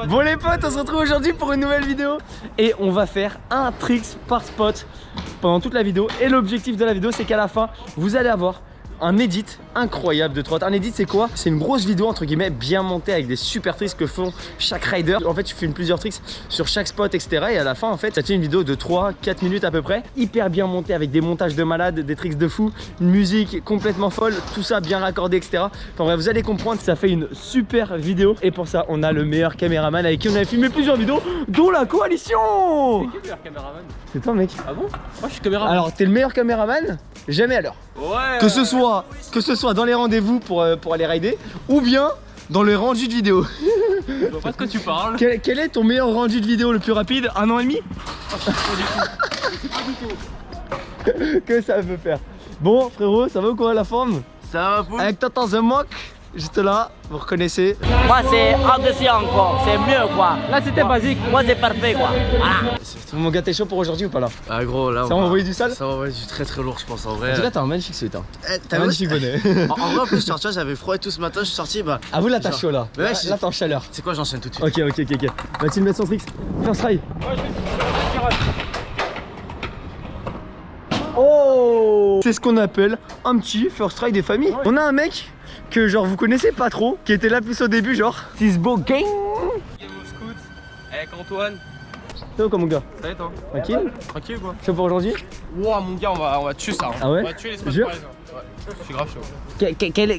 Bon les potes, on se retrouve aujourd'hui pour une nouvelle vidéo. Et on va faire un tricks par spot pendant toute la vidéo. Et l'objectif de la vidéo, c'est qu'à la fin, vous allez avoir un edit incroyable de trotte. Un edit, c'est quoi? C'est une grosse vidéo entre guillemets bien montée avec des super tricks que font chaque rider. En fait, tu filmes plusieurs tricks sur chaque spot, etc. Et à la fin, en fait, ça te fait une vidéo de 3-4 minutes à peu près, hyper bien montée avec des montages de malade, des tricks de fou, une musique complètement folle, tout ça bien raccordé, etc. Enfin bref, vous allez comprendre, ça fait une super vidéo. Et pour ça, on a le meilleur caméraman avec qui on avait filmé plusieurs vidéos, dont la coalition. C'est qui le meilleur caméraman? C'est toi, mec. Ah bon? Moi, je suis caméraman. Alors, t'es le meilleur caméraman, jamais à l'heure. Ouais. Que ce soit dans les rendez-vous pour aller rider ou bien dans le rendu de vidéo. Je vois pas de quoi tu parles. Quel est ton meilleur rendu de vidéo le plus rapide? 1 an et demi? Que ça veut faire. Bon frérot, ça va ou quoi la forme? Ça va vous? Avec Tonton The Mock, juste là, vous reconnaissez. Moi c'est au-dessus encore, c'est mieux quoi. Là c'était basique. Moi c'est parfait quoi. Voilà. Mon gars, t'es chaud pour aujourd'hui ou pas là? Ah gros là Ça va envoyer du sale? Ça va envoyer du très très lourd je pense en vrai. En tout cas t'as un magnifique sweat hein. T'as un magnifique bonnet. En vrai en plus tu vois j'avais froid et tout ce matin, je suis sorti bah. Ah vous là t'as chaud là. Ouais, Là t'es en chaleur. C'est quoi, j'enchaîne tout de suite. Ok. Va-t-il mettre son tricks? First try. Oh, c'est ce qu'on appelle un petit first try des familles. On a un mec que genre vous connaissez pas trop, qui était là plus au début genre Tisbo Gang. Game of Scoot avec Antoine. C'est où comme mon gars? Ça va toi? Tranquille? Tranquille quoi? Chaud pour aujourd'hui? Wow mon gars, on va tuer ça. Ah ouais? On va tuer les spots Jure? parisiens. Ouais. Je suis grave chaud.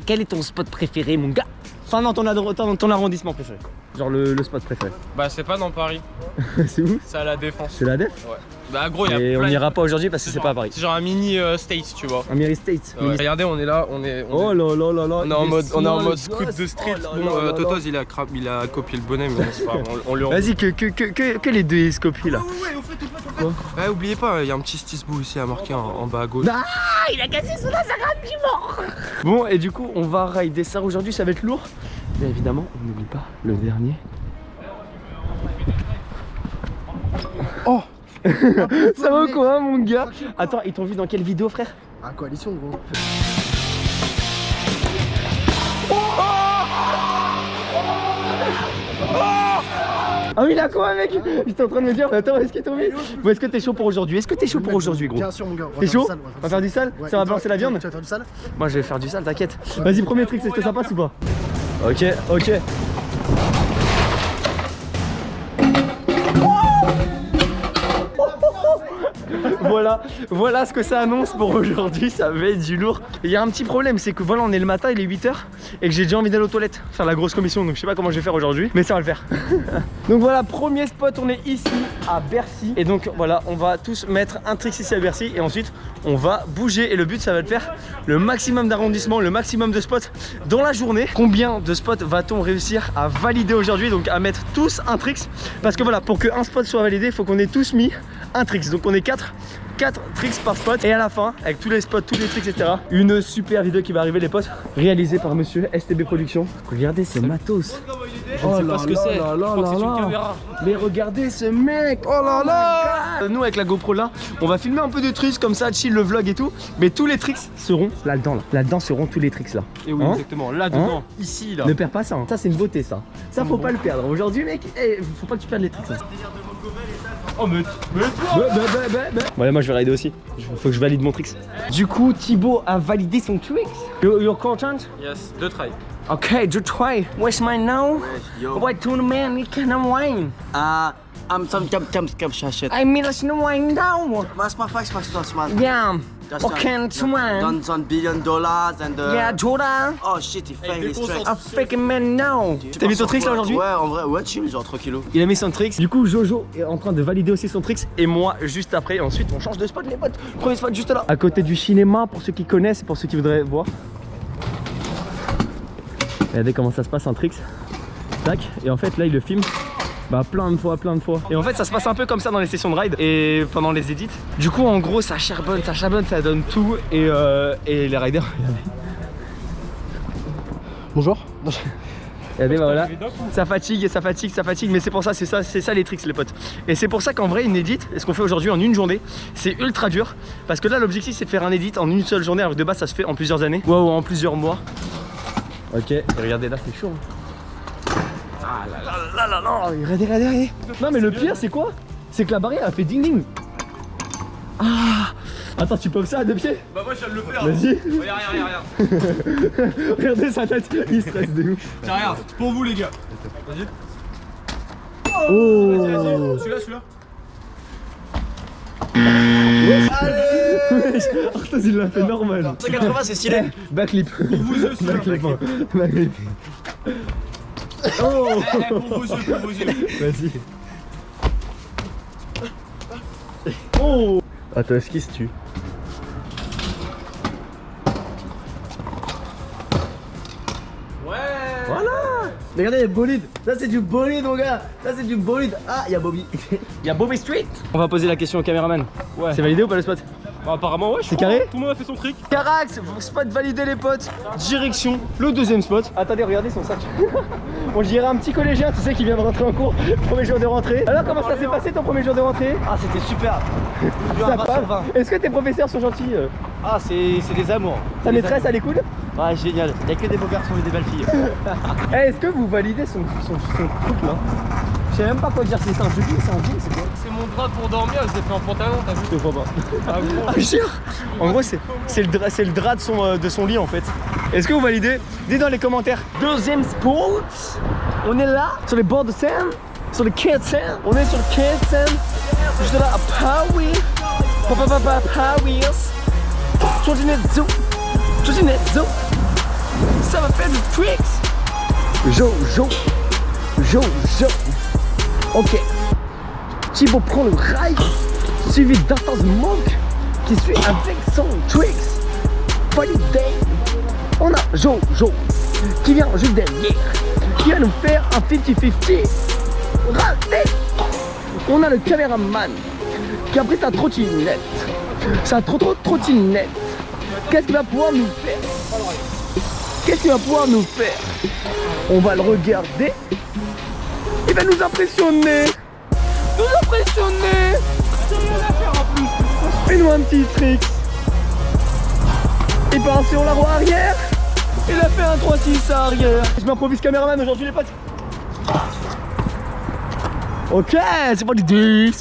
Quel est ton spot préféré mon gars? Enfin non, ton arrondissement préféré. Genre le spot préféré. Bah c'est pas dans Paris, C'est où? c'est à la Défense. C'est la def? Ouais. Bah gros, il y a Et on plein- n'ira pas aujourd'hui parce que c'est pas à Paris. C'est genre un mini States, tu vois. Un Miri State. Ouais. Regardez, on est là, on est Oh là là là là. on est en mode small scoot gosse. de street. Oh là Bon, là là Totos là. il a copié le bonnet, mais bon, c'est pas grave, on lui rend. Vas-y, que les deux se copient là. Ouais, oubliez pas, il y a un petit stisbou ici à marquer en bas à gauche. Ah, il a cassé son Instagram, il est mort. Bon, et du coup, on va rider ça aujourd'hui, ça va être lourd. Mais évidemment, on n'oublie pas le dernier. Oh. Ça va ou quoi, mon gars? Attends, ils t'ont vu dans quelle vidéo, frère? Ah coalition gros. Ah oui, là quoi, mec? J'étais en train de me dire, attends, est-ce qu'ils t'ont vu? Bon, est-ce que t'es chaud pour aujourd'hui? Est-ce que t'es chaud pour aujourd'hui, gros? Bien sûr mon gars. T'es chaud? On va faire du sale? Ouais, Ça va et toi, balancer la viande? Tu vas faire du sale? Moi, je vais faire du sale, t'inquiète. Vas-y, premier trick, est-ce que ça passe ou pas? Ok. Voilà ce que ça annonce pour aujourd'hui, ça va être du lourd. Il y a un petit problème, c'est que voilà, on est le matin, il est 8h et que j'ai déjà envie d'aller aux toilettes, faire la grosse commission, donc je sais pas comment je vais faire aujourd'hui, mais ça va le faire. Donc voilà, premier spot, on est ici à Bercy. Et donc voilà, on va tous mettre un trick ici à Bercy et ensuite on va bouger. Et le but, ça va être de faire le maximum d'arrondissements, le maximum de spots dans la journée. Combien de spots va-t-on réussir à valider aujourd'hui? Donc à mettre tous un tricks. Parce que voilà, pour qu'un spot soit validé, il faut qu'on ait tous mis un tricks. Donc on est 4 tricks par spot. Et à la fin, avec tous les spots, tous les tricks, etc., une super vidéo qui va arriver, les potes, réalisée par monsieur STB Productions. Regardez ce matos. Je ne sais pas ce que c'est. Je crois que c'est une caméra. Mais regardez ce mec. Oh là là. Nous avec la GoPro là, on va filmer un peu de tricks comme ça, chill le vlog et tout. Mais tous les tricks seront là-dedans là. Là-dedans seront tous les tricks là. Et oui, Hein? exactement, là dedans, ici là. Ne perds pas ça. Hein. Ça c'est une beauté ça. Ça faut pas le perdre. Aujourd'hui mec, faut pas que tu perdes les tricks. Hein. Oh mais Ouais, moi je vais rider aussi. Faut que je valide mon tricks. Du coup, Thibaut a validé son tricks. You're content? Yes, 2 try. Okay, you try. Where's mine now? Yo. Why to the man? It can wine. I'm some jump shit. I mean, let's no wine now. Mas ma fax mas man. Yeah. Just Okay, to man. done some $1 billion and Yeah, Jordan. oh shit il fail his tricks. A freaking man now. T'as mis ton tricks là aujourd'hui? Ouais en vrai ouais chill genre tranquillou. Il a mis son tricks. Du coup, Jojo est en train de valider aussi son tricks. Et moi, juste après. Ensuite, on change de spot, les potes. Premier spot juste là. À côté du cinéma, pour ceux qui connaissent et pour ceux qui voudraient voir. Regardez comment ça se passe un tricks. Tac. Et en fait, là, il le filme. Bah plein de fois. Et en fait ça se passe un peu comme ça dans les sessions de ride et pendant les edits. Du coup en gros ça charbonne, ça donne tout et les riders, regardez. Bonjour. Regardez, bah voilà, ça fatigue, mais c'est pour ça, c'est ça les tricks les potes. Et c'est pour ça qu'en vrai une edit, et ce qu'on fait aujourd'hui en une journée, c'est ultra dur. Parce que là l'objectif c'est de faire un edit en une seule journée, alors que de base ça se fait en plusieurs années. Ou en plusieurs mois. Ok, et regardez là c'est chaud. là là là là. Regardez. Non mais le pire c'est quoi? C'est que la barrière a fait ding ding. Ah. Attends, tu popes ça à deux pieds? Bah moi je viens de le faire. Vas-y. Regarde. Regardez sa tête, il stresse de ouf. Tiens regarde, pour vous les gars. Vas-y. Oh. Celui-là. Arthos il l'a fait normal. 180 c'est stylé. Backflip. Backflip. Backflip. Oh. Pour vos yeux. Vas-y. Oh. Attends, esquisse-tu? Voilà. Regardez les bolides. Ça c'est du bolide mon gars. Ça c'est du bolide. Ah il y a Bobby. Il y a Bobby Street. On va poser la question au caméraman. Ouais. C'est validé ou pas le spot? Bah, apparemment ouais. C'est carré? Tout le monde a fait son trick. Carax, spot validé les potes. Direction le deuxième spot. Attendez, regardez son sac. On dirait un petit collégien, tu sais, qui vient de rentrer en cours. Premier jour de rentrée. Alors comment ça s'est passé ton premier jour de rentrée? Ah c'était super. Ça va. Est-ce que tes professeurs sont gentils? Ah c'est des amours. Ta maîtresse elle est cool? Ouais génial. Il y a que des beaux garçons et des belles filles. Eh, est-ce que vous validez son truc là? Je sais même pas quoi dire, c'est un jeudi, c'est un jean, c'est quoi? C'est mon drap pour dormir, je l'ai fait en pantalon, t'as vu? Je te crois pas. Ah gros. Ah jure. En gros c'est le drap de son lit en fait. Est-ce que vous validez? Dites dans les commentaires. Deuxième spot. On est là sur les bords de Seine, sur le quai de Seine. On est sur le quai de Seine. Juste là à Paris. Paris. Trottinetto. Ça va faire du tricks. Jo. Ok. Thibaut prend le rail, suivi d'Arthos Monk qui suit avec son tricks. Validé. On a Jojo qui vient juste derrière, qui va nous faire un 50-50. Raté. On a le caméraman qui a pris sa trottinette. Sa trottinette. Qu'est-ce qu'il va pouvoir nous faire? On va le regarder. Il va nous impressionner. Fais-nous un petit trick. Il part sur la roue arrière. Il a fait un 3-6 à arrière. Je m'improvise caméraman aujourd'hui les potes. Ok, c'est pas l'idée.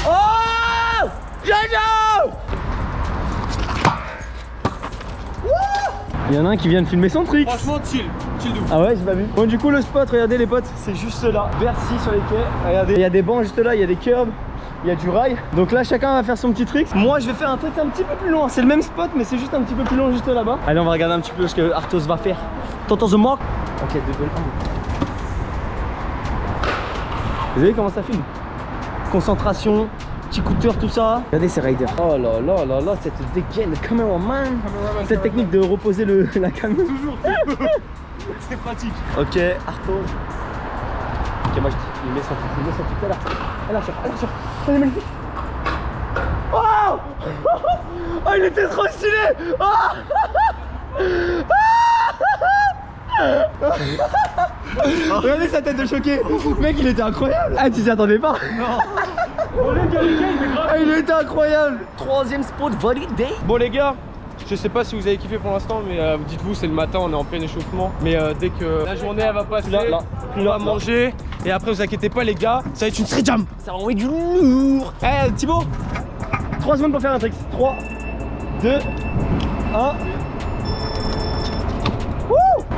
Oh Jojo. Il y en a un qui vient de filmer son trick. Franchement chill de ouf. Ah ouais, j'ai pas vu. Bon du coup le spot, regardez les potes, c'est juste là. Bercy sur les quais. Regardez, il y a des bancs juste là, il y a des curbs, il y a du rail. Donc là chacun va faire son petit trick. Moi je vais faire un truc un petit peu plus loin. C'est le même spot mais c'est juste un petit peu plus long juste là-bas. Allez on va regarder un petit peu ce que Arthos va faire. T'entends The Mark? Ok, 2, 1. Vous avez vu comment ça filme? Concentration, petit coup de cœur, tout ça. Regardez ces riders. Oh là là là là, cette dégaine, le cameraman. Cette technique de reposer la caméra. Toujours. C'est pratique. Ok, Arthos. Ok, moi je dis, il met son truc là. Elle assure. Elle est magnifique. Oh oh, il était trop stylé. Regardez sa tête de choqué. Mec, il était incroyable. Ah, tu t'y attendais pas? Bon les gars, il est grave. Ah, il était incroyable. Troisième spot validé. Bon les gars, je sais pas si vous avez kiffé pour l'instant, mais dites-vous c'est le matin, on est en plein échauffement. Mais dès que la journée elle va passer, on va manger. Et après vous inquiétez pas les gars, ça va être une street jam. Ça va envoyer du lourd. Eh Thibaut, 3 secondes pour faire un trick. 3, 2, 1.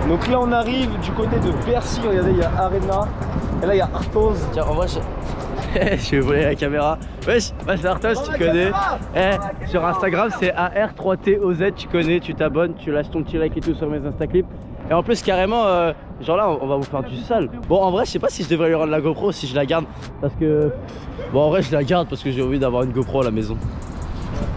Donc là on arrive du côté de Bercy, regardez il y a Arena. Et là il y a Arthos. Tiens en vrai je vais voler la caméra. Wesh, moi c'est Arthos, tu connais. Sur Instagram c'est AR3TOZ, tu connais, tu t'abonnes, tu lâches ton petit like et tout sur mes Instaclips. Et en plus carrément, genre là on va vous faire du sale. Bon en vrai je sais pas si je devrais lui rendre la GoPro, si je la garde. Parce que, bon en vrai je la garde parce que j'ai envie d'avoir une GoPro à la maison.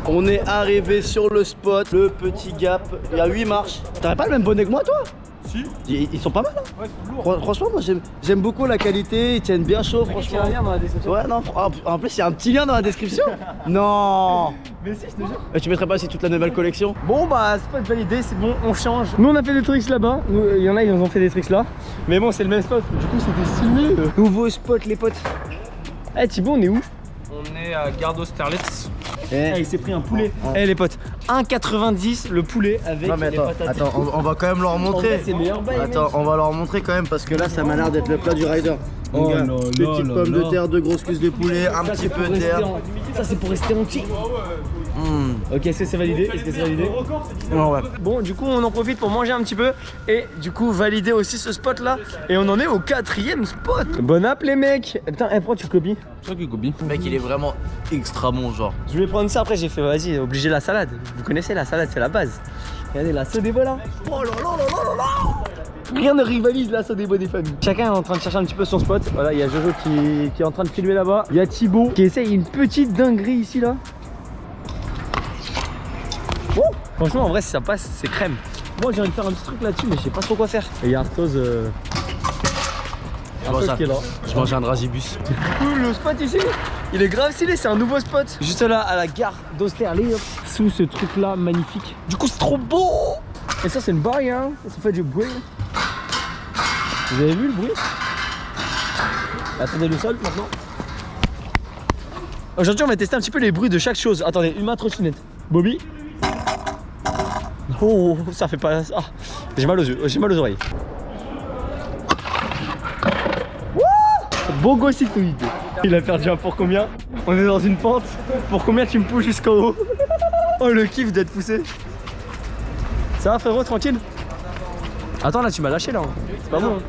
On est arrivé sur le spot, le petit gap, il y a 8 marches. T'aurais pas le même bonnet que moi toi? Si. Ils sont pas mal hein. Ouais, c'est lourd. Franchement moi j'aime beaucoup la qualité, ils tiennent bien chaud franchement. Il y a un lien dans la description. Ouais non, en plus il y a un petit lien dans la description. Non. Mais si, je te jure. Et tu mettrais pas aussi toute la nouvelle collection? Bon bah spot validé, c'est bon, on change. Nous on a fait des tricks là-bas, il y en a ils nous ont fait des tricks là. Mais bon c'est le même spot, du coup c'était stylé. Nouveau spot les potes. Eh Thibaut on est où? On est à Gare d'Austerlitz. Eh il s'est pris un poulet. Eh les potes, 1,90 le poulet avec Non mais les attends, patates. attends, on va quand même leur En montrer. vrai, c'est meilleur bail, mec. Attends, on va leur montrer quand même parce que là ça m'a l'air d'être le plat du rider. Oh Donc, là des là petites là pommes là. de terre, 2 grosses cuisses de poulet, un Ça, petit c'est peu pour de terre. rester ça c'est pour rester entier. Ok, est-ce que c'est validé? Est-ce que c'est validé? Ouais. Bon, du coup, on en profite pour manger un petit peu et du coup, valider aussi ce spot là. Et on en est au 4e spot. Bon app, les mecs. Putain, pourquoi tu copies? C'est toi qui copie. Mec, il est vraiment extra bon, genre. Je voulais prendre ça après, j'ai fait vas-y, obligé la salade. Vous connaissez la salade, c'est la base. Regardez la sauce des bois là. Oh là là là là là là. Rien ne rivalise la sauce des bois des familles. Chacun est en train de chercher un petit peu son spot. Voilà, il y a Jojo qui est en train de filmer là-bas. Il y a Thibaut qui essaye une petite dinguerie ici là. Oh, franchement, en vrai, si ça passe, c'est crème. Moi, j'ai envie de faire un petit truc là-dessus, mais je sais pas trop quoi faire. Et il y a Arthos qui est là. Je mange un dragibus. Cool, le spot ici, il est grave stylé, c'est un nouveau spot. Juste là, à la gare d'Austerlitz, sous ce truc là magnifique. Du coup, c'est trop beau. Et ça, c'est une barrière, hein. Ça fait du bruit. Vous avez vu le bruit? Attendez le sol maintenant. Aujourd'hui, on va tester un petit peu les bruits de chaque chose. Attendez, une main trottinette. Bobby. Oh, ça fait pas. Ah, j'ai mal aux yeux, j'ai mal aux oreilles. Beau gossitoïde. Il a perdu un pour combien? On est dans une pente. Pour combien tu me pousses jusqu'en haut? Oh le kiff d'être poussé. Ça va frérot, tranquille? Attends là tu m'as lâché là. C'est pas bon. Hein.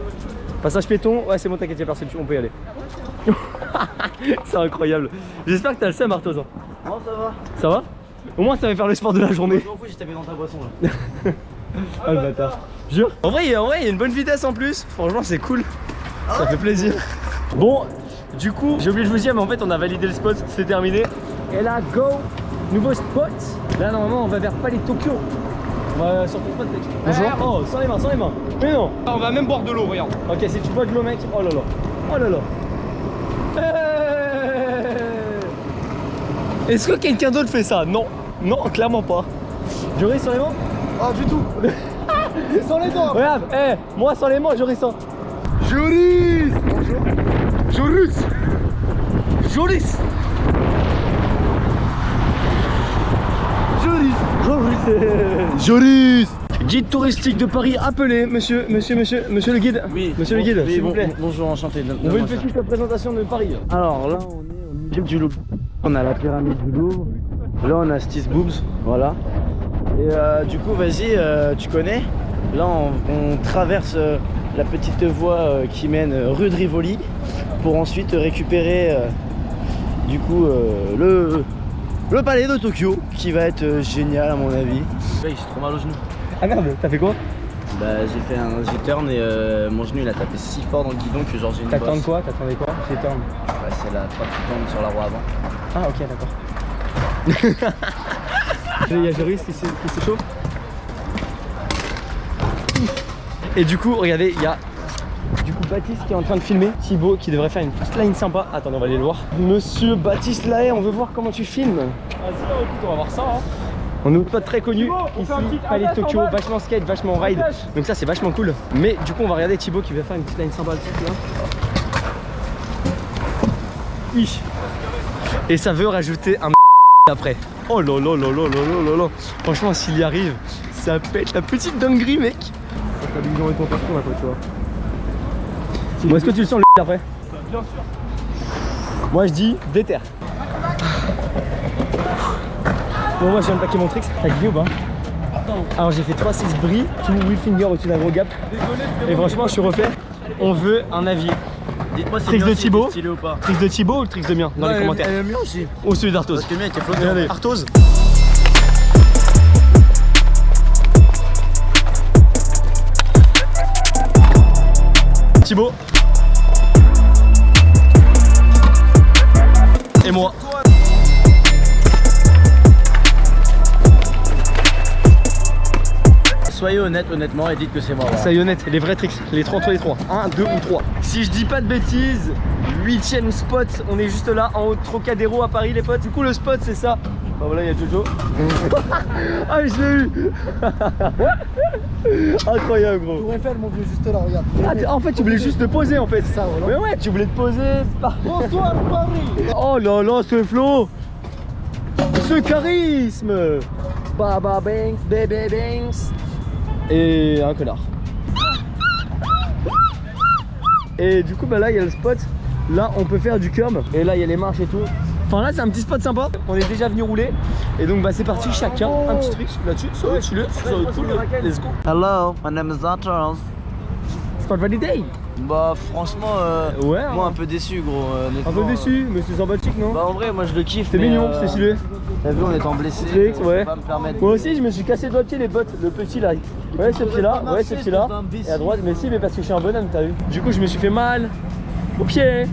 Passage piéton, ouais c'est bon t'inquiète y'a personne, on peut y aller. C'est incroyable. J'espère que t'as le seum Arthos. Non, ça va. Ça va? Au moins ça va faire le sport de la journée. Je m'en fous, j'ai tapé dans ta boisson là. Ah le bâtard. Jure. En vrai il y a une bonne vitesse en plus. Franchement c'est cool. Ça fait plaisir. Bon, du coup, j'ai oublié de vous dire, mais en fait, on a validé le spot, c'est terminé. Et là, go, nouveau spot. Là, normalement, on va vers Palais Tokyo. On va sur ton spot, mec. Bonjour. Oh, sans les mains, sans les mains. Mais non. On va même boire de l'eau, regarde. Ok, si tu bois de l'eau, mec. Oh là là. Oh là là. Hey. Est-ce que quelqu'un d'autre fait ça? Non. Non, clairement pas. Joris, sans les mains? Ah, du tout. C'est sans les dents. Regarde, moi sans les mains, Joris sans. Joris. Bonjour. Joris. Joris. Joris. Guide touristique de Paris, appelé, monsieur le guide. Oui. Monsieur le guide, Oui, s'il vous plaît. Bonjour, enchanté. On veut une petite présentation de Paris. Alors là, on est au milieu du Louvre. On a la pyramide du Louvre. Là, on a Stis Boobs. Voilà. Et du coup, vas-y, tu connais. Là, on traverse la petite voie qui mène rue de Rivoli pour ensuite récupérer du coup le palais de Tokyo qui va être génial à mon avis. J'ai trop mal au genou. Ah merde, t'as fait quoi? Bah, j'ai fait un G-turn et mon genou il a tapé si fort dans le guidon que genre j'ai une bosse. T'attends quoi? T'attendais quoi? J'ai turn. Ouais, c'est la trappe qui tombe sur la roue avant. Ah ok, d'accord. Il y a Joris qui s'échauffe. Et du coup, regardez, il y a Baptiste qui est en train de filmer, Thibaut qui devrait faire une petite line sympa. Attendez, on va aller le voir. Monsieur Baptiste Lahaye, on veut voir comment tu filmes. Vas-y, écoute, on va voir ça. Hein. On est au spot très connu, on ici, fait un petit Palais de dash en Tokyo, bas. vachement skate, vachement ride. Dash. Donc ça c'est vachement cool. Mais du coup on va regarder Thibaut qui va faire une petite line sympa là. Oui. Et ça veut rajouter un après. Oh là là là là là là là. Franchement s'il y arrive, ça pète la petite dinguerie mec. T'as bien ton parcours là quoi tu vois. Moi est-ce que tu le sens le après? Bien sûr. Moi je dis déter. Bon moi je viens de paquer mon tricks, t'as grillé ou pas? Alors j'ai fait 3-6 bris, tout wheel finger au-dessus d'un gros gap. Et franchement je suis refait. On veut un avis. Dites-moi si Tricks de Thibaut, stylé ou pas. tricks de Thibaut ou le tricks de mien dans les commentaires. Elle aime bien aussi. Ou celui d'Arthos. Parce que le mien était flottant. Regardez, Arthos. Thibaut. Et moi. Soyez honnête, honnêtement, et dites que c'est moi. Voilà. Ça y est honnête, les vrais tricks, les 3 entre les 3. 1, 2 ou 3. Si je dis pas de bêtises, 8ème spot, on est juste là en haut de Trocadéro à Paris les potes. Du coup le spot c'est ça. Bah voilà il y a Jojo. Ah je l'ai eu. Incroyable gros. Tour Eiffel mon vieux, juste là, regarde. Ah, en fait tu voulais juste te poser en fait. Ça, voilà. Mais ouais tu voulais te poser. Bonsoir Paris. Oh là là ce flow. Ce charisme. Baba Banks, Bébé Banks. Et un connard. Et du coup, bah là, il y a le spot. Là, on peut faire du curb. Et là, il y a les marches et tout. Enfin, là, c'est un petit spot sympa. On est déjà venu rouler. Et donc, bah, c'est parti. Chacun un petit trick là-dessus. Ça va être chillé. Ça va être cool. Let's go. Hello, my name is Charles. Spot validé. Bah franchement, Ouais, moi hein. un peu déçu gros. Un honnêtement, peu déçu, mais c'est sympathique, non? Bah en vrai, moi je le kiffe. C'est mais, mignon, c'est stylé. T'as vu, en étant blessé, Tricks, je ouais. peux pas me permettre. Moi aussi, je me suis cassé le doigt de pied, les potes. Le petit là. Ouais, ce petit là. Ouais, ce petit là. Et à droite, mais si, mais parce que je suis un bonhomme, t'as vu. Du coup, je me suis fait mal au pied.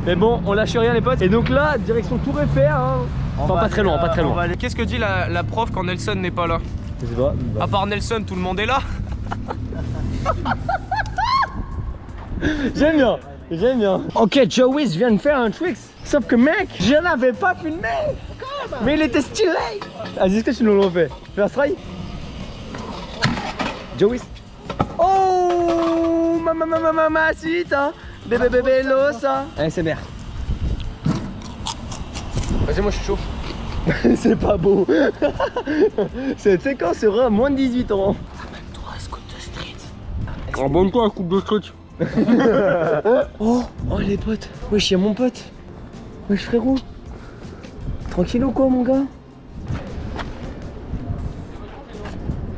Mais bon, on lâche rien, les potes. Et donc là, direction Tour Eiffel. Hein. Enfin, pas très loin, pas très loin. Qu'est-ce que dit la prof quand Nelson n'est pas là? Je sais pas. À part Nelson, tout le monde est là. J'aime bien, j'aime bien. Ok, Joey vient de faire un trick. Sauf que mec, je n'avais pas filmé. Mais il était stylé. Vas-y, est-ce que tu nous le refais? Fais un strike. Joey. Oh, mamacita. Bébé bébé losa. ASMR. Vas-y, moi je suis chaud. C'est pas beau. Cette séquence sera à moins de 18 ans. Abonne-toi à Coupe de Street. Oh les potes. Wesh, y'a mon pote. Wesh frérot. Tranquille ou quoi mon gars?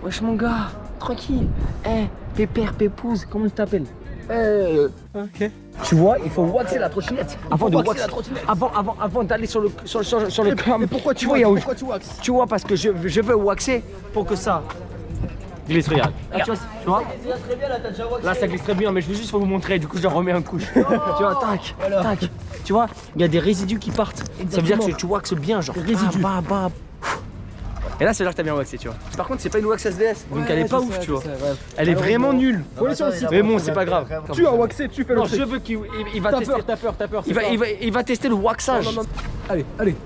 Wesh mon gars. Tranquille. Eh, pépère, pépouze, comment tu t'appelles? Ok. Tu vois, il faut waxer la trottinette. Avant de waxer la trottinette. Avant d'aller sur le cam. Mais pourquoi tu waxes? Pourquoi tu waxes? Tu vois, parce que je veux waxer pour que ça glisse, regarde. Tu vois? Là ça glisse très bien, mais je veux juste vous montrer, du coup je remets un couche. Tu vois, tac, tac. Tu vois, il y a des résidus qui partent. Ça veut dire que tu waxes bien, genre. Résidus. Et là, c'est là que t'as bien waxé, tu vois. Par contre, c'est pas une wax SDS, donc elle est pas ouf, tu vois. Elle est vraiment nulle. Mais bon, c'est pas grave. Tu as waxé, tu fais le Non, trick. je veux qu'il va tester. T'as peur. Il va tester le waxage. Non. Allez.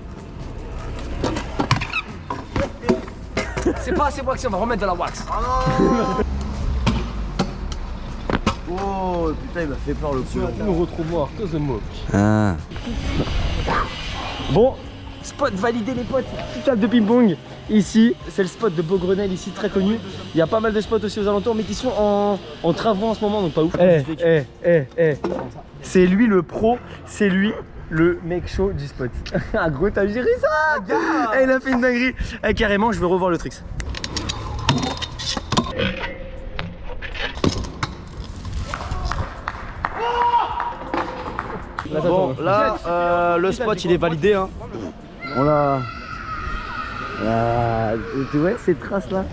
C'est pas assez waxé, on va remettre de la wax. Oh putain, il m'a fait peur le coup. Nous retrouvons Arthos the Mock. Ah. Bon, spot validé les potes. Petite table de ping-pong. Ici, c'est le spot de Beaugrenelle, ici très connu. Il y a pas mal de spots aussi aux alentours, mais qui sont en travaux en ce moment, donc pas ouf. C'est lui le pro, c'est lui le mec chaud du spot. Ah gros, t'as géré ça? Il a fait une dinguerie. Carrément, je veux revoir le tricks. Bon, là, le spot il est validé. Hein. On a. Tu vois ces traces là?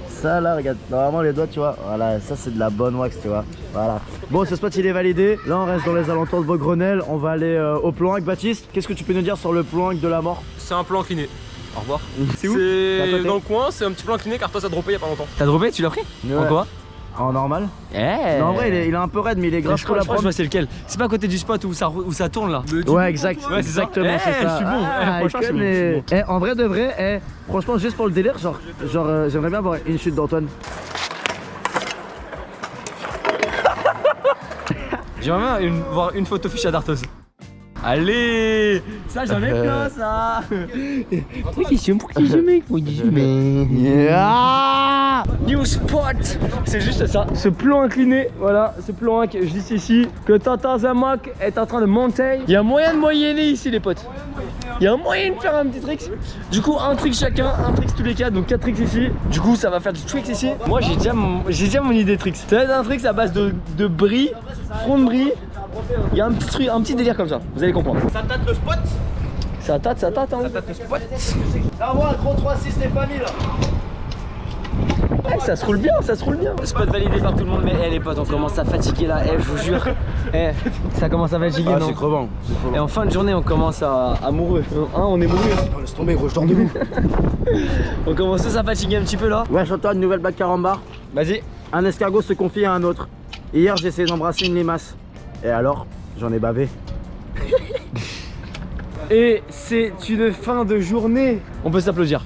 Ça là, regarde, normalement les doigts, tu vois, voilà, ça c'est de la bonne wax, tu vois. Voilà. Bon, ce spot il est validé. Là, on reste dans les alentours de Beaugrenelle. On va aller au plan avec Baptiste. Qu'est-ce que tu peux nous dire sur le plan de la mort? C'est un plan incliné. Au revoir. C'est où? C'est dans le coin, c'est un petit plan incliné car toi ça a droppé il y a pas longtemps. T'as droppé? Tu l'as pris? Ouais. En quoi? En normal. Eh. Non, en vrai, il est un peu raide, mais il est grave Je cool à crois que je prendre. vois c'est lequel. C'est pas à côté du spot où ça tourne là. Ouais, exact. Ouais, c'est ça. Exactement, c'est ça. Je suis bon. Ah, Franchement, je suis bon, mais- je suis bon. En vrai de vrai, franchement, juste pour le délire, genre j'aimerais bien voir une chute d'Antoine. J'aimerais bien voir une photo fiche à Dartos. Allez, ça j'en ai plein ça. New spot. C'est juste ça. Ce plan incliné, voilà, ce plan que je dis ici, que Tata Zamak est en train de monter. Il y a moyen de moyenner ici les potes. Il y a un moyen de faire un petit trick. Du coup, un trick chacun, un trick tous les 4, donc 4 tricks ici. Du coup, ça va faire du tricks ici. Moi, j'ai déjà mon idée de tricks. Ça va être un trick à base de bris, front de bris. Il y a un petit truc, un petit délire comme ça. Vous allez comprendre. Ça tâte le spot? Ça tâte, hein. Ça tape le spot. Là, moi, gros 3-6 des familles là. Ouais, ça se roule bien, ça se roule bien. Spot validé par tout le monde, mais les potes, on commence à fatiguer là. Je vous jure. Ça commence à fatiguer, non? C'est crevant. Et en fin de journée, on commence à amoureux. Hein, on est mourus. Laisse tomber, gros, je dors debout. On commence tous à fatiguer un petit peu là. Ouais, Antoine, nouvelle blague carambar. Vas-y. Un escargot se confie à un autre. Hier, j'ai essayé d'embrasser une limace. Et alors, j'en ai bavé. Et c'est une fin de journée. On peut s'applaudir.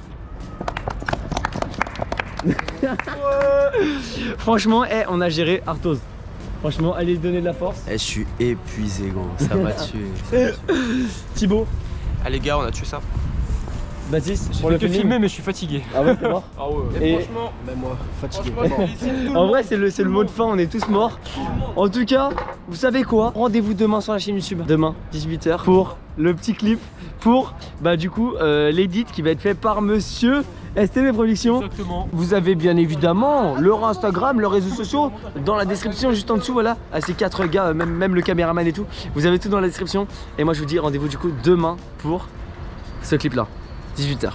Franchement, on a géré Arthos. Franchement, allez donner de la force. Je suis épuisé, gros. Ça m'a tué. Thibaut. Ah les gars, on a tué ça. Baptiste, Je pour fais le que film. filmer, mais je suis fatigué. Ah ouais, t'es mort. Ah ouais. Et- franchement, Même moi, fatigué. En vrai, c'est le mot de fin, on est tous morts. En tout cas, vous savez quoi? Rendez-vous demain sur la chaîne YouTube. Demain, 18h, pour le petit clip. Pour, bah du coup, l'édit qui va être fait par monsieur STV Productions. Exactement. Vous avez bien évidemment leur Instagram, leurs réseaux sociaux dans la description juste en dessous, voilà. À ces 4 gars, même le caméraman et tout. Vous avez tout dans la description. Et moi je vous dis rendez-vous du coup demain pour ce clip là, 18h.